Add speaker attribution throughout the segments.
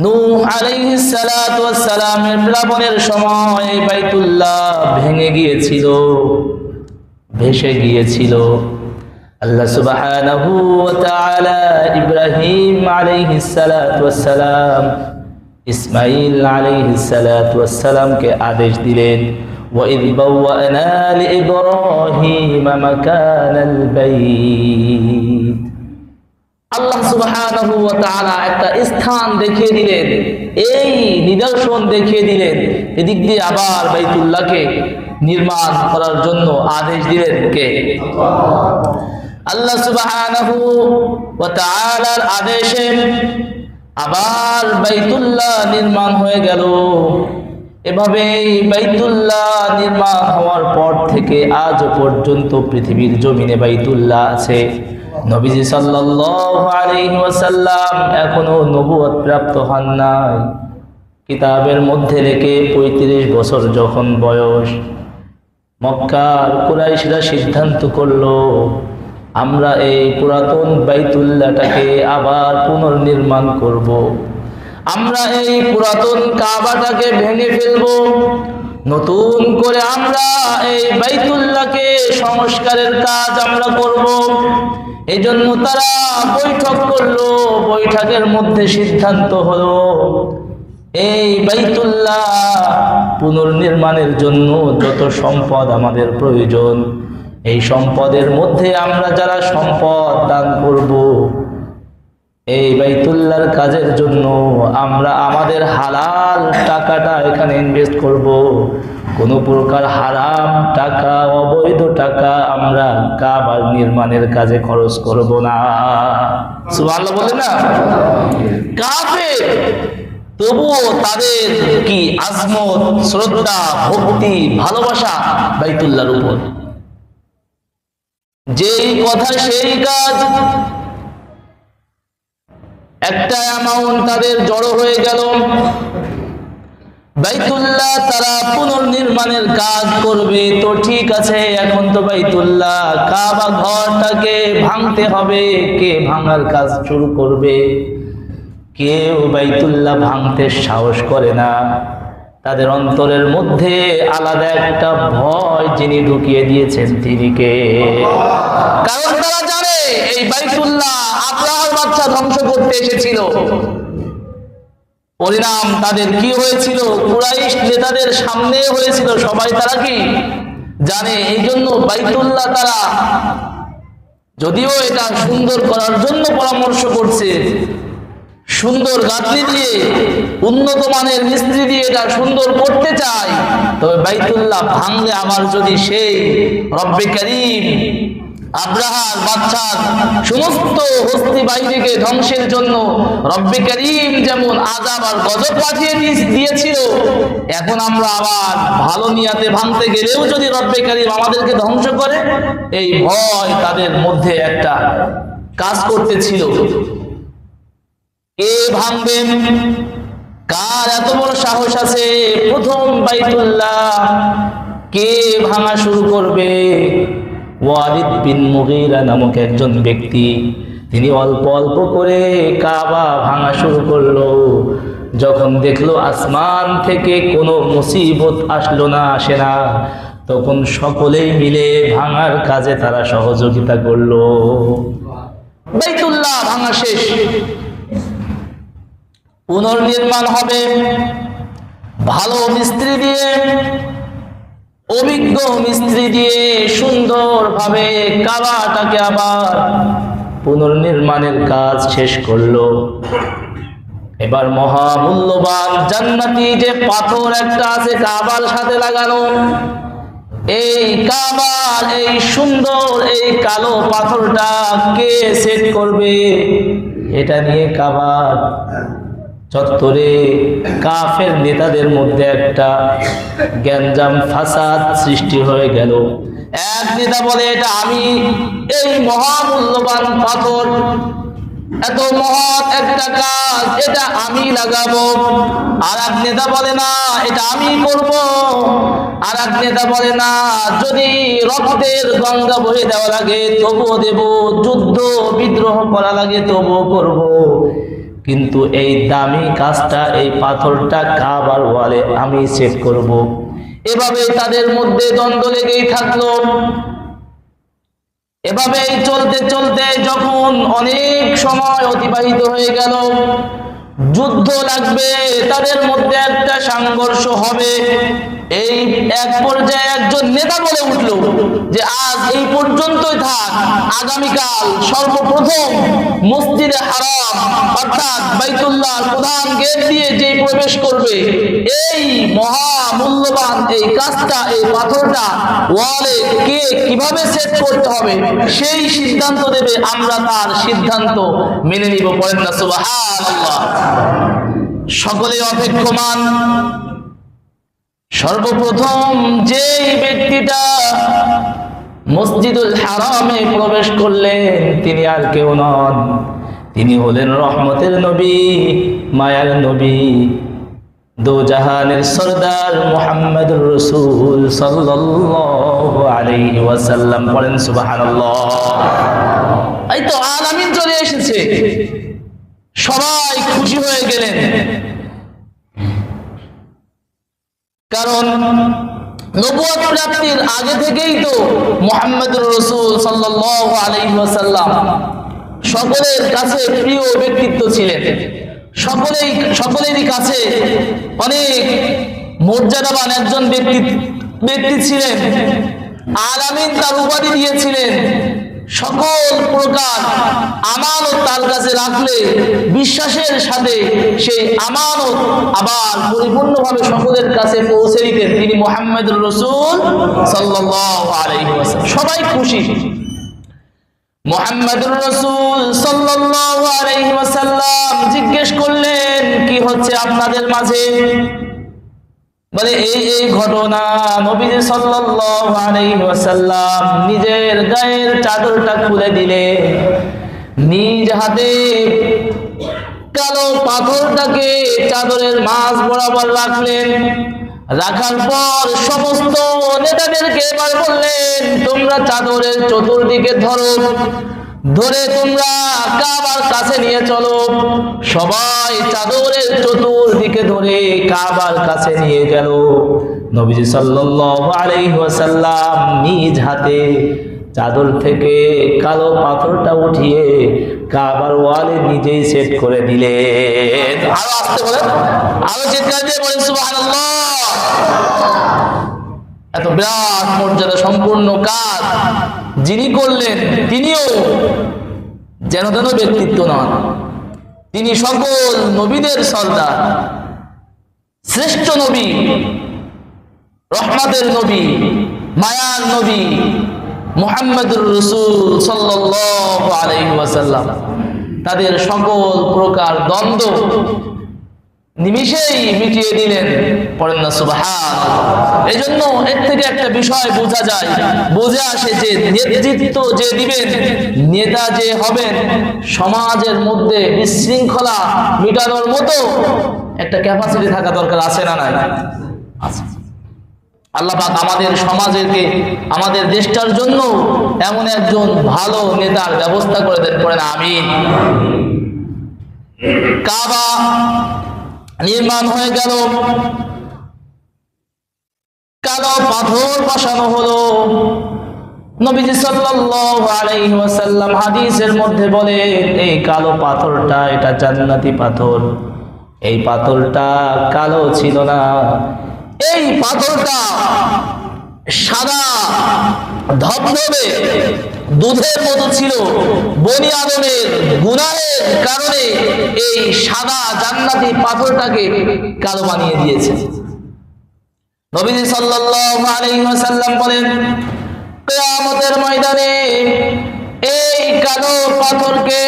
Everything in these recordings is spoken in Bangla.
Speaker 1: নূহ আলাইহিস সালাতু ওয়াস সালামের প্লাবনের সময় বাইতুল্লাহ ভেঙে গিয়েছিল, ভেসে গিয়েছিল। আল্লাহ সুবহানাহু ওয়া তাআলা ইব্রাহিম আলাইহিস সালাতু ওয়াস সালাম, ইসমাঈল আলাইহিস সালাতু ওয়াস সালামকে আদেশ দিলেন, وَإِذْ بَوَّأْنَا لِإِبْرَاهِيمَ مَكَانَ الْبَيْتِ। আল্লাহ সুবহানাহু ওয়া তাআলা একটা স্থান দেখিয়ে দিলেন, এই নিদর্শন দেখিয়ে দিলেন, এদিক দিয়ে আবার বাইতুল্লাহকে নির্মাণ করার জন্য আদেশ দিলেন কে? আল্লাহ সুবহানাহু ওয়া তাআলার আদেশে আবার বাইতুল্লাহ নির্মাণ হয়ে গেল। এভাবে বাইতুল্লাহ নির্মাণ হওয়ার পর থেকে আজ পর্যন্ত পৃথিবীর জমিনে বাইতুল্লাহ আছে। নবীজি সাল্লাল্লাহু আলাইহি ওয়াসাল্লাম এখনো নবুয়ত প্রাপ্ত হন নাই। কিতাবের মধ্যে রেখে ৩৫ বছর যখন বয়স, মক্কার কুরাইশরা সিদ্ধান্ত করলো, আমরা এই পুরাতন বাইতুল্লাহটাকে আবার পুনর্নির্মাণ করব। আমরা এই পুরাতন কাবাটাকে ভেঙে ফেলব, নতুন করে আমরা এই বাইতুল্লাহকে সংস্কারের কাজ আমরা করব। এই জন্য তারা বৈঠক করলো। বৈঠকের মধ্যে সিদ্ধান্ত হলো, এই বাইতুল্লাহ পুনর্নির্মাণের জন্য যত সম্পদ আমাদের প্রয়োজন, এই সম্পদের মধ্যে আমরা যারা সম্পদ দান করব, এই বাইতুল্লাহর কাজের জন্য আমরা আমাদের হালাল টাকাটা এখানে ইনভেস্ট করব। কোনো প্রকার হারাম টাকা, অবৈধ টাকা আমরা কাবা নির্মাণের কাজে খরচ করব না। সুবহানাল্লাহ বলে না? কাফের তবুও তাদের কি আজমত, শ্রদ্ধা, ভক্তি, ভালোবাসা বাইতুল্লাহর উপর। যেই কথা সেই কাজ, একটা অ্যামাউন্ট তাদের জড়ো হয়ে গেল। বাইতুল্লাহ তারা পুনর্নির্মাণের কাজ করবে, তো ঠিক আছে, এখন তো বাইতুল্লাহ কাবা ঘরটাকে ভাঙতে হবে। কে ভাঙার কাজ শুরু করবে? কেউ বাইতুল্লাহ ভাঙতে সাহস করে না। তাদের অন্তরের মধ্যে আলাদা একটা ভয় যিনি ঢুকিয়ে দিয়েছেন তিনি কে? কারণ তারা জানে এই বাইতুল্লাহ আব্রাহার বাচ্চা ধ্বংস করতে এসেছিল। পরিণাম তাদের কি হয়েছিল? কুরাইশ নেতাদের সামনে হয়েছিল। সবাই তারা কি জানে। এই জন্য বাইতুল্লাহ তারা যদিও এটা সুন্দর করার জন্য পরামর্শ করছে, সুন্দর গাঁথনি দিয়ে, উন্নত মানের মিস্ত্রি দিয়ে এটা সুন্দর করতে চায়, তবে বাইতুল্লাহ ভাঙলে আবার যদি সেই রব্বে কারীম আব্রাহার বাচ্চার সমস্ত হস্তি বাহিনীকে ধ্বংসের জন্য রব্বে কারীম যেমন আযাব আর গজব পাঠিয়ে দিয়েছিল, এখন আমরা আবার ভালো নিয়াতে ভাঙতে গেলেও যদি রব্বে কারীম আমাদেরকে ধ্বংস করে, এই ভয় তাদের মধ্যে একটা কাজ করতেছিল। কে ভাঙবেন? কার এত বড় সাহস আছে প্রথম বাইতুল্লাহ কে ভাঙা শুরু করবে? ওয়ালিদ বিন মুগীরা নামক একজন ব্যক্তি, তিনি অল্প অল্প করে কাবা ভাঙা শুরু করলো। যখন দেখলো আসমান থেকে কোনো মুসিবত আসলো না, আসে না, তখন সকলেই মিলে ভাঙার কাজে তারা সহযোগিতা করলো। বাইতুল্লাহ ভাঙা শেষ, পুনর্নির্মাণ হবে ভালো মিস্ত্রি দিয়ে, অভিজ্ঞ মিস্ত্রি দিয়ে সুন্দরভাবে কাবাটাকে আবার পুনর্নির্মাণের কাজ শেষ করলো। এবার মহামূল্যবান জান্নাতি যে পাথর একটা আছে কাবার সাথে লাগানো, এই কাবার এই সুন্দর এই কালো পাথরটা কে সেট করবে? এটা নিয়ে কাবার চত্বরে কাফের নেতাদের মধ্যে একটা গ্যাঞ্জাম ফাসাদ সৃষ্টি হয়ে গেল। এক নেতা বলে, এটা আমি, এই মহামূল্যবান পাথর, এত মহৎ একটা কাজ, এটা আমি লাগাবো। আর এক নেতা বলে, না, এটা আমি করব। আর এক নেতা বলে, না, যদি রক্তের গঙ্গা বহে দেওয়া লাগে তবুও দেব, যুদ্ধ বিদ্রোহ করা লাগে তবুও করব। কিন্তু এই দামি কাজটা, এই পাথরটা কাবার ওয়ালে আমি সেট করব। এভাবে তাদের মধ্যে দ্বন্দ্ব লেগেই থাকলো। এভাবেই চলতে চলতে যখন অনেক সময় অতিবাহিত হয়ে গেল, যুদ্ধ লাগবে, তাদের মধ্যে একটা সংঘর্ষ হবে, এই এক পর্যায়ে একজন নেতা বলে উঠল যে আজ এই পর্যন্তই থাক, আগামীকাল সর্বপ্রথম মসজিদে হারাম অর্থাৎ বাইতুল্লাহ প্রধান গেট দিয়ে যে প্রবেশ করবে, এই মহা মূল্যবান এই কাজটা, এই পাথরটা ওয়ালে কে কিভাবে সেট করতে হবে সেই সিদ্ধান্ত দেবে, আমরা তার সিদ্ধান্ত মেনে নিব। পড়েন না সুবহানাল্লাহ। সকলে অপেক্ষমান। সর্বপ্রথম যেই ব্যক্তিটা মসজিদুল হারামে প্রবেশ করলেন তিনি আর কেউ নন, তিনি হলেন রহমতের নবী, মায়ার নবী, দো জাহানের সরদার মুহাম্মদুর রাসূল সাল্লাল্লাহু আলাইহি ওয়াসাল্লাম। পড়েন সুবহানাল্লাহ। এই তো আলামিন চলে এসেছে, সবাই খুশি হয়ে গেলেন, কারণ নবুয়ত প্রাপ্তির আগে থেকেই তো মুহাম্মদুর রাসূল সাল্লাল্লাহু আলাইহি ওয়াসাল্লাম সকলের কাছে প্রিয় ব্যক্তিত্ব ছিলেন, সকলেরই কাছে অনেক মর্যাদাবান একজন ব্যক্তি ছিলেন। আলামিন তার উপাধি দিয়েছিলেন, সকল প্রকার আমানত তার কাছে রাখলে বিশ্বাসের সাথে সেই আমানত আবার পরিপূর্ণভাবে সকলের কাছে পৌঁছে দিতেন তিনি মুহাম্মদুর রাসূল সাল্লাল্লাহু আলাইহি ওয়াসাল্লাম। সবাই খুশি। মুহাম্মদুর রাসূল সাল্লাল্লাহু আলাইহি ওয়াসাল্লাম জিজ্ঞেস করলেন, কি হচ্ছে আপনাদের মাঝে? বলে এই ঘটনা। নবীজি সাল্লাল্লাহু আলাইহি ওয়াসাল্লাম নিজের গায়ের চাদরটা খুলে দিলেন, নিজ হাতে কালো পাথরটাকে চাদরের মাঝ বরাবর রাখলেন। রাখার পর সমস্ত নেতাদেরকে এবার বললেন, তোমরা চাদরের চতুর্দিকে ধরে তোমরা কাবার কাছে নিয়ে চলো। সবাই চাদরের চতুর্দিকে ধরে কাবার কাছে নিয়ে গেল। নবীজি সাল্লাল্লাহু আলাইহি ওয়াসাল্লাম নিজ হাতে চাদর থেকে কালো পাথরটা উঠিয়ে কাবার ওয়ালে নিজেই সেট করে দিলেন। আরো আসতে বলেন, আরো চিৎকার দিয়ে বলেন সুবহানাল্লাহ। এত বিরাট মর্যাদা সম্পূর্ণ কাজ যিনি করলেন তিনিও যেন তেন ব্যক্তিত্ব নন, তিনি সকল নবীদের সর্দার, শ্রেষ্ঠ নবী, রহমতের নবী, মায়ার নবী মুহাম্মদুর রাসূল সাল্লাল্লাহু আলাইহি ওয়াসাল্লাম। তাদের সকল প্রকার দ্বন্দ্ব নিমিষেই মিটিয়ে দিলেন। পড়েন না সুবহানাল্লাহ। এই জন্য এর থেকে একটা বিষয় বোঝা যায়, বোঝা আসে যে নেতৃত্ব যে দিবেন, নেতা যে হবেন, সমাজের মধ্যে বিশৃঙ্খলা মিটানোর মতো একটা ক্যাপাসিটি থাকা দরকার, আছে না নাই? আছে। আল্লাহ পাক আমাদের সমাজকে, আমাদের দেশটার জন্য এমন একজন ভালো নেতার ব্যবস্থা করে দেন। পড়েন আমিন। কাবা নির্মাণ হয়ে গেল, কালো পাথর বসানো হলো। নবীজি সাল্লাল্লাহু আলাইহি ওয়াসাল্লাম হাদিসের মধ্যে বলে, এই কালো পাথরটা এটা জান্নাতি পাথর। এই পাথরটা কালো ছিল না, এই পাথরটা সাদা ধবধবে দুধের মতো ছিল। বনি আদমের গুনাহের কারণে এই সাদা জান্নাতি পাথরটাকে কালো বানিয়ে দিয়েছে। নবীজি সাল্লাল্লাহু আলাইহি ওয়াসাল্লাম বলেন, কিয়ামতের ময়দানে এই কালো পাথরকে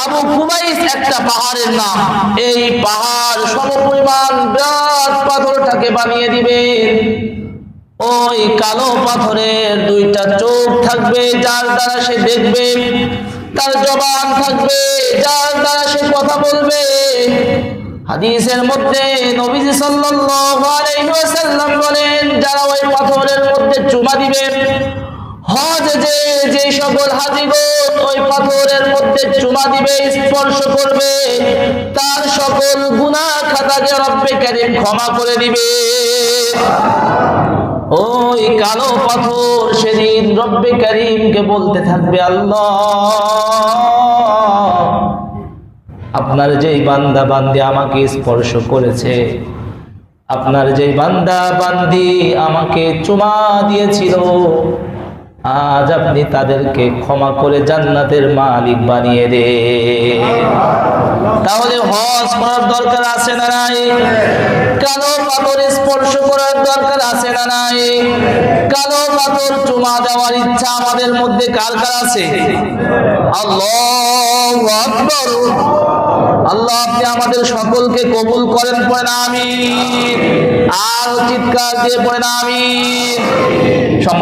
Speaker 1: আবু কুবাইস একটা পাহাড়ের নাম, এই পাহাড় সমপরিমাণ বিরাট পাথরটাকে বানিয়ে দিবেন। ওই কালো পাথরের দুইটা চোখ থাকবে যার দ্বারা সে দেখবে, তার জবান থাকবে যার দ্বারা সে কথা বলবে। হাদিসের মধ্যে নবীজি সাল্লাল্লাহু আলাইহি ওয়াসাল্লাম বলেন, যারা ওই পাথরের মধ্যে চুমা দিবে, হজে যে সকল হাজিগণ ওই পাথরের মধ্যে চুমা দিবে, স্পর্শ করবে, তার সকল গুনাহ খাতাকে রব্বে কারীম ক্ষমা করে দিবে। ওই কালো পাথর সেদিন রব্বে কারীমকে বলতে থাকবে, আল্লাহ, আপনার যেই বান্দা বান্দি আমাকে স্পর্শ করেছে, আপনার যেই বান্দা বান্দি আমাকে চুমা দিয়েছিল, আজ আপনি তাদেরকে ক্ষমা করে জান্নাতের মালিক বানিয়ে দে। তাহলে হজ করার দরকার আছে না নাই? কালো পাথর স্পর্শ করার দরকার আছে না নাই? কালো পাথর চুমা দেওয়ার ইচ্ছা আমাদের মধ্যে কার কার আছে? আল্লাহু আকবার। আল্লাহ আপনি আমাদের সকলকে কবুল করেন, পড়েন আমিন। আর চিৎকার দিয়ে পড়েন আমিন।